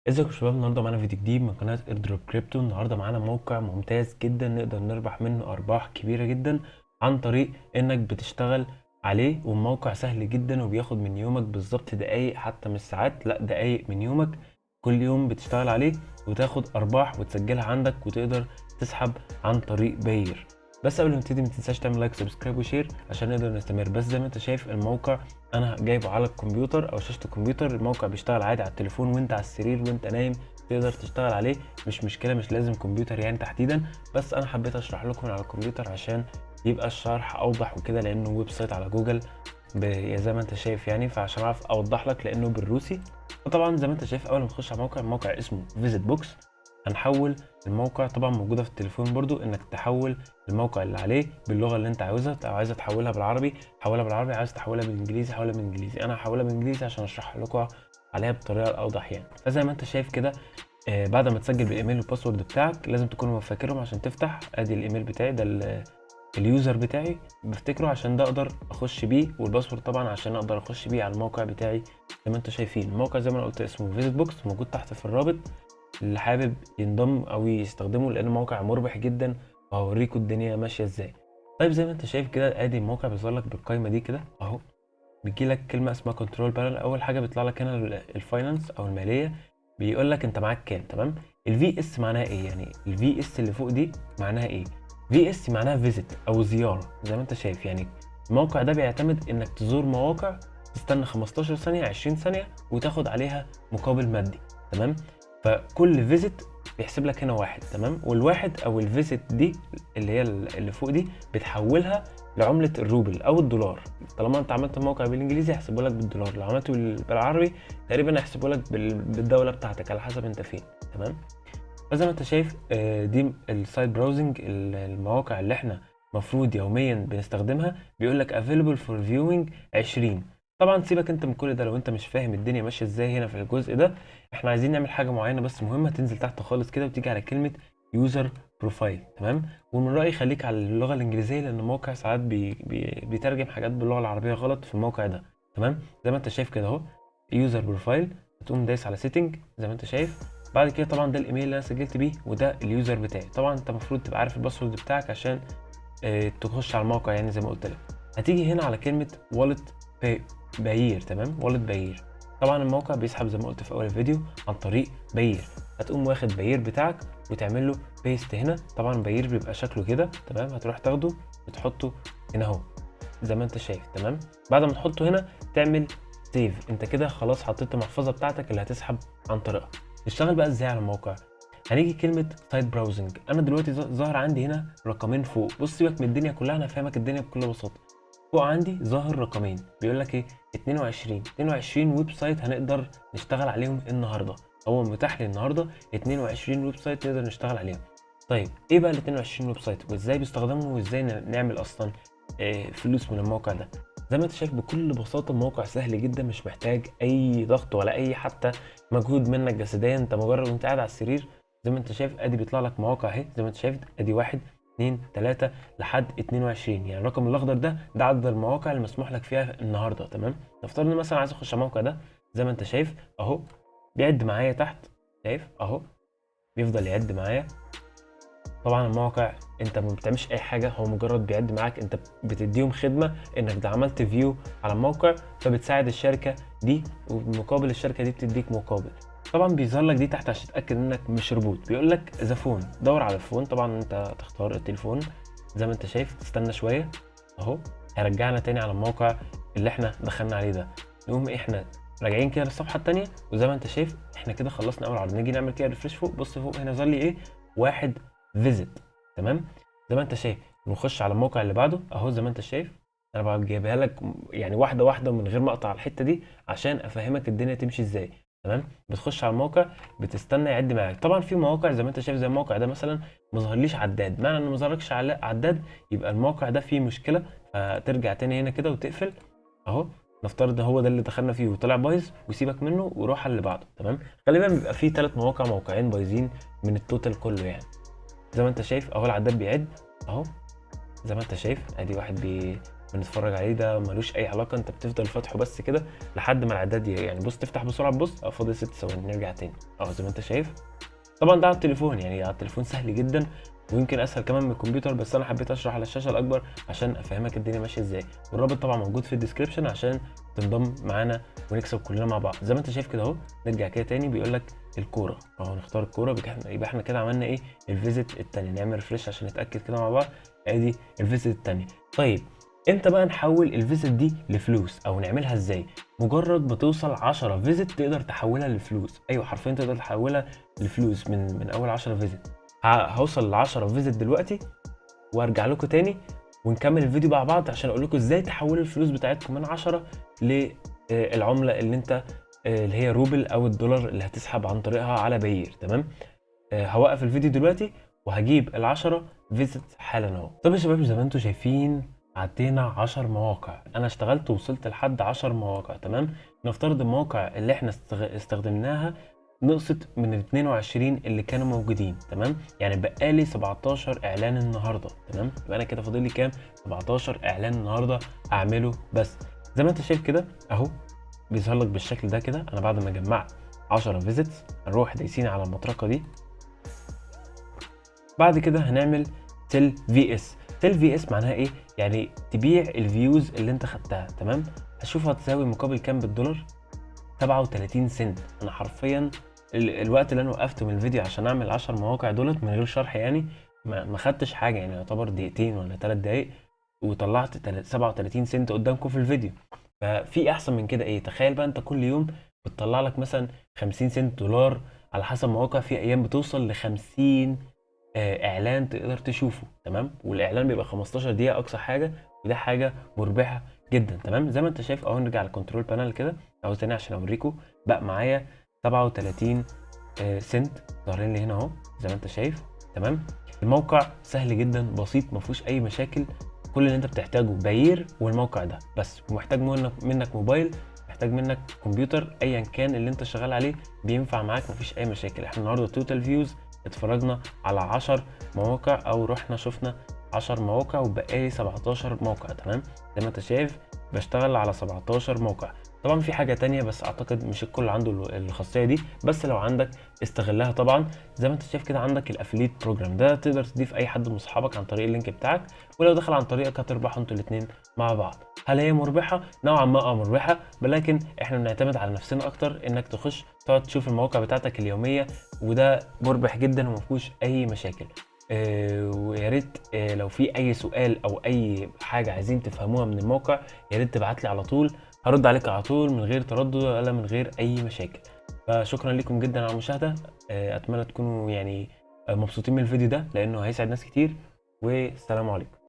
ازيكم يا شباب؟ النهارده معانا فيديو جديد من قناه ايردروب كريبتو. النهارده معانا موقع ممتاز جدا نقدر نربح منه ارباح كبيره جدا عن طريق انك بتشتغل عليه، والموقع سهل جدا وبياخد من يومك بالظبط دقايق، حتى مش ساعات، لا دقايق من يومك. كل يوم بتشتغل عليه وتاخد ارباح وتسجلها عندك وتقدر تسحب عن طريق باير. بس قبل ما نبتدي ما تنساش تعمل لايك سبسكرايب وشير عشان نقدر نستمر. بس زي ما انت شايف الموقع انا جايبه على الكمبيوتر او شاشه الكمبيوتر. الموقع بيشتغل عادي على التليفون وانت على السرير وانت نايم تقدر تشتغل عليه، مش مشكله، مش لازم كمبيوتر يعني تحديدا. بس انا حبيت اشرح لكم من على الكمبيوتر عشان يبقى الشرح اوضح وكده، لانه ويب سايت على جوجل زي ما انت شايف يعني، فعشان اعرف اوضح لك لانه بالروسي. فطبعا زي ما انت شايف اول ما تخش على الموقع اسمه فيزيت بوكس. هنحول الموقع، طبعا موجوده في التليفون برضو، انك تحول الموقع اللي عليه باللغه اللي انت عاوزها. لو عايز تحولها بالعربي حولها بالعربي، عايز تحولها بالانجليزي حولها بالانجليزي. انا هحولها بالانجليزي عشان اشرح لكم عليها بطريقه اوضح يعني. فزي ما انت شايف كده، بعد ما تسجل بالايميل والباسورد بتاعك لازم تكون فاكرهم عشان تفتح. ادي الايميل بتاعي ده، اليوزر بتاعي بفتكره عشان ده اقدر اخش بيه، والباسورد طبعا عشان اقدر اخش بيه على الموقع بتاعي. زي ما انتم شايفين الموقع زي ما انا قلت اسمه فيزيت بوكس، موجود تحت في الرابط اللي حابب ينضم او يستخدمه، لان موقع مربح جدا وهوريكم الدنيا ماشيه ازاي. طيب زي ما انت شايف كده ادي الموقع بيظهر لك بالقائمه دي كده اهو. بيجي لك كلمه اسمها كنترول بانل. اول حاجه بيطلع لك هنا الفاينانس او الماليه، بيقول لك انت معاك كام. تمام. الفي اس معناها ايه؟ يعني الفي اس اللي فوق دي معناها ايه؟ في اس معناها فيزيت او زياره. زي ما انت شايف يعني الموقع ده بيعتمد انك تزور مواقع، تستنى 15 ثانيه 20 ثانيه وتاخد عليها مقابل مادي. تمام. فكل فيزيت بيحسب لك هنا واحد. تمام. والواحد او الفيزيت دي اللي هي اللي فوق دي بتحولها لعمله الروبل او الدولار. طالما انت عملت الموقع بالانجليزي هيحسبوا لك بالدولار، لو عملته بالعربي تقريبا هيحسبوا لك بالدوله بتاعتك على حسب انت فين. تمام. فزي ما انت شايف دي السايت براوزنج، المواقع اللي احنا مفروض يوميا بنستخدمها. بيقول لك available for viewing 20. طبعا سيبك انت من كل ده، لو انت مش فاهم الدنيا ماشيه ازاي هنا في الجزء ده. احنا عايزين نعمل حاجه معينه بس مهمه، تنزل تحت خالص كده وتيجي على كلمه يوزر بروفايل. تمام. ومن رايي خليك على اللغه الانجليزيه، لان الموقع ساعات بيترجم حاجات باللغه العربيه غلط في الموقع ده. تمام. زي ما انت شايف كده اهو يوزر بروفايل، هتقوم دايس على سيتنج زي ما انت شايف. بعد كده طبعا ده الايميل اللي انا سجلت بيه وده اليوزر بتاعي. طبعا انت المفروض تبقى عارف الباسورد بتاعك عشان تخش على الموقع يعني زي ما قلت لك. هتيجي هنا على كلمه والت باير. تمام. والت باير. طبعا الموقع بيسحب زي ما قلت في اول الفيديو عن طريق باير. هتقوم واخد باير بتاعك وتعمل له بيست هنا. طبعا باير بيبقى شكله كده. تمام. هتروح تاخده وتحطه هنا اهو زي ما انت شايف. تمام. بعد ما تحطه هنا تعمل سيف. انت كده خلاص حطيت المحفظه بتاعتك اللي هتسحب عن طريقها. نشتغل بقى ازاي على الموقع؟ هنيجي كلمه سايت براوزنج. انا دلوقتي ظاهر عندي هنا رقمين فوق. بص سيبك من الدنيا كلها، انا هفهمك الدنيا بكل بساطه. فوق عندي ظاهر رقمين بيقول لك ايه؟ 22 ويب سايت هنقدر نشتغل عليهم النهارده. هو متاح لي النهارده 22 ويب سايت نقدر نشتغل عليهم. طيب ايه بقى ال 22 ويب سايت وازاي بيستخدموا وازاي نعمل اصلا فلوس من الموقع ده؟ زي ما انت شايف بكل بساطه الموقع سهل جدا، مش محتاج اي ضغط ولا اي حتى مجهود منك جسديا. انت مجرد وانت قاعد على السرير زي ما انت شايف ادي بيطلع لك مواقع اهي. زي ما انت شايف ادي 1 2 3 لحد 22. يعني الرقم الاخضر ده عدد المواقع اللي مسموح لك فيها النهارده. تمام. نفترض ان مثلا عايز اخش على الموقع ده زي ما انت شايف اهو بيعد معايا تحت. شايف اهو بيفضل يعد معايا. طبعا الموقع انت ما بتعملش اي حاجه، هو مجرد بيعد معاك. انت بتديهم خدمه انك ده عملت فيو على الموقع فبتساعد الشركه دي، ومقابل الشركه دي بتديك مقابل. طبعا بيظهر لك دي تحت عشان تتاكد انك مش روبوت. بيقول لك ذا فون، دور على الفون. طبعا انت تختار التليفون زي ما انت شايف. تستنى شويه اهو هيرجعنا تاني على الموقع اللي احنا دخلنا عليه ده. نقوم احنا راجعين كده للصفحه الثانيه، وزي ما انت شايف احنا كده خلصنا اول عرض. نيجي نعمل كده ريفريش فوق. بص فوق هنا ظهر لي ايه؟ واحد فيزيت. تمام. زي ما انت شايف نخش على الموقع اللي بعده اهو. زي ما انت شايف انا بقى جايبها لك يعني واحده واحده من غير ما اقطع الحته دي عشان افهمك الدنيا تمشي ازاي. تمام. بتخش على الموقع بتستنى يعد معاك. طبعا في مواقع زي ما انت شايف زي الموقع ده مثلا ما ظهرليش عداد. معنى انه ما ظهرلكش عداد يبقى الموقع ده فيه مشكله، فترجع تاني هنا كده وتقفل اهو. نفترض هو ده اللي دخلنا فيه وطلع بايظ وسيبك منه وروح على اللي بعده. تمام. غالبا بيبقى فيه 3 مواقع، موقعين بايظين من التوتال كله يعني. زي ما انت شايف اهو العداد بيعد اهو. زي ما انت شايف ادي واحد بنتفرج عليه، ده ملوش اي علاقه، انت بتفضل فاتحه بس كده لحد ما الاعداد يعني بص تفتح بسرعه، بص فاضل 6 ثواني نرجع تاني زي ما انت شايف. طبعا ده على التليفون، يعني على التليفون سهل جدا ويمكن اسهل كمان من الكمبيوتر، بس انا حبيت اشرح على الشاشه الاكبر عشان افهمك الدنيا ماشيه ازاي. والرابط طبعا موجود في الديسكربشن عشان تنضم معانا ونكسب كلنا مع بعض. زي ما انت شايف كده اهو، نرجع كده تاني بيقول لك الكوره اهو، نختار الكوره، يبقى احنا كده عملنا ايه؟ الفيزيت الثانيه. نعمل ريفريش عشان نتاكد كده مع بعض، ادي الفيزيت الثانيه. طيب امتى بقى نحول الفيزيت دي لفلوس او نعملها ازاي؟ مجرد ما توصل 10 فيزيت تقدر تحولها لفلوس. ايوه حرفيا تقدر تحولها لفلوس من اول 10 فيزيت. هوصل ل 10 فيزيت دلوقتي وارجع لكم تاني ونكمل الفيديو مع بعض عشان اقول لكم ازاي تحولوا الفلوس بتاعتكم من 10 للعمله اللي انت اللي هي روبل او الدولار اللي هتسحب عن طريقها على باير. تمام. هوقف الفيديو دلوقتي وهجيب ال10 فيزيت حالا اهو. طب يا شباب زي ما انتم شايفين عدينا 10 مواقع، انا اشتغلت ووصلت لحد 10 مواقع. تمام. نفترض المواقع اللي احنا استخدمناها نقصت من ال 22 اللي كانوا موجودين. تمام. يعني بقالي 17 اعلان النهارده. تمام. يبقى انا كده فاضل لي كام؟ 17 اعلان النهارده اعمله. بس زي ما انت شايف كده اهو بيظهر لك بالشكل ده كده. انا بعد ما جمعت 10 فيزيتس هنروح دايسين على المطرقه دي. بعد كده هنعمل تل في اس. تل في اس معناها ايه؟ يعني تبيع الفيوز اللي انت خدتها. تمام. هشوف هتساوي مقابل كام بالدولار؟ 37 سنت. انا حرفيا الوقت اللي انا وقفته من الفيديو عشان اعمل 10 مواقع دولت من غير شرح يعني ما خدتش حاجه، يعني يعتبر دقيقتين ولا 3 دقايق وطلعت 37 سنت قدامكم في الفيديو. ففي احسن من كده ايه؟ تخيل بقى انت كل يوم بتطلع لك مثلا 50 سنت دولار على حسب مواقع، في ايام بتوصل ل 50 اعلان تقدر تشوفه. تمام. والاعلان بيبقى 15 دقيقه اقصى حاجه، وده حاجه مربحه جدا. تمام. زي ما انت شايف اهو، نرجع للكنترول بانل كده اهو تاني عشان اوريكم. بقى معايا 37 سنت ظاهرين لي هنا اهو زي ما انت شايف. تمام. الموقع سهل جدا بسيط ما فيهوش اي مشاكل. كل اللي انت بتحتاجه باير والموقع ده بس، ومحتاج منك موبايل، محتاج منك كمبيوتر، ايا كان اللي انت شغال عليه بينفع معاك مفيش اي مشاكل. احنا النهارده توتال فيوز اتفرجنا على 10 مواقع او رحنا شفنا 10 مواقع وبقالي 17 موقع. تمام. زي ما انت شايف بشتغل على 17 موقع. طبعا في حاجه تانية بس اعتقد مش الكل عنده الخاصيه دي، بس لو عندك استغلها طبعا. زي ما انت شايف كده عندك الافليت بروجرام ده، تقدر تضيف اي حد من اصحابك عن طريق اللينك بتاعك، ولو دخل عن طريقك هتربحوا انتوا الاثنين مع بعض. هل هي مربحه؟ نوعا ما مربحه، ولكن احنا بنعتمد على نفسنا اكتر، انك تخش تقعد تشوف المواقع بتاعتك اليوميه، وده مربح جدا وما فيهوش اي مشاكل. ويا ريت لو في اي سؤال او اي حاجه عايزين تفهموها من الموقع يا ريت تبعت لي على طول، هرد عليك على طول من غير تردد ولا من غير اي مشاكل. فشكرا لكم جدا على المشاهده. اتمنى تكونوا يعني مبسوطين من الفيديو ده لانه هيسعد ناس كتير، والسلام عليكم.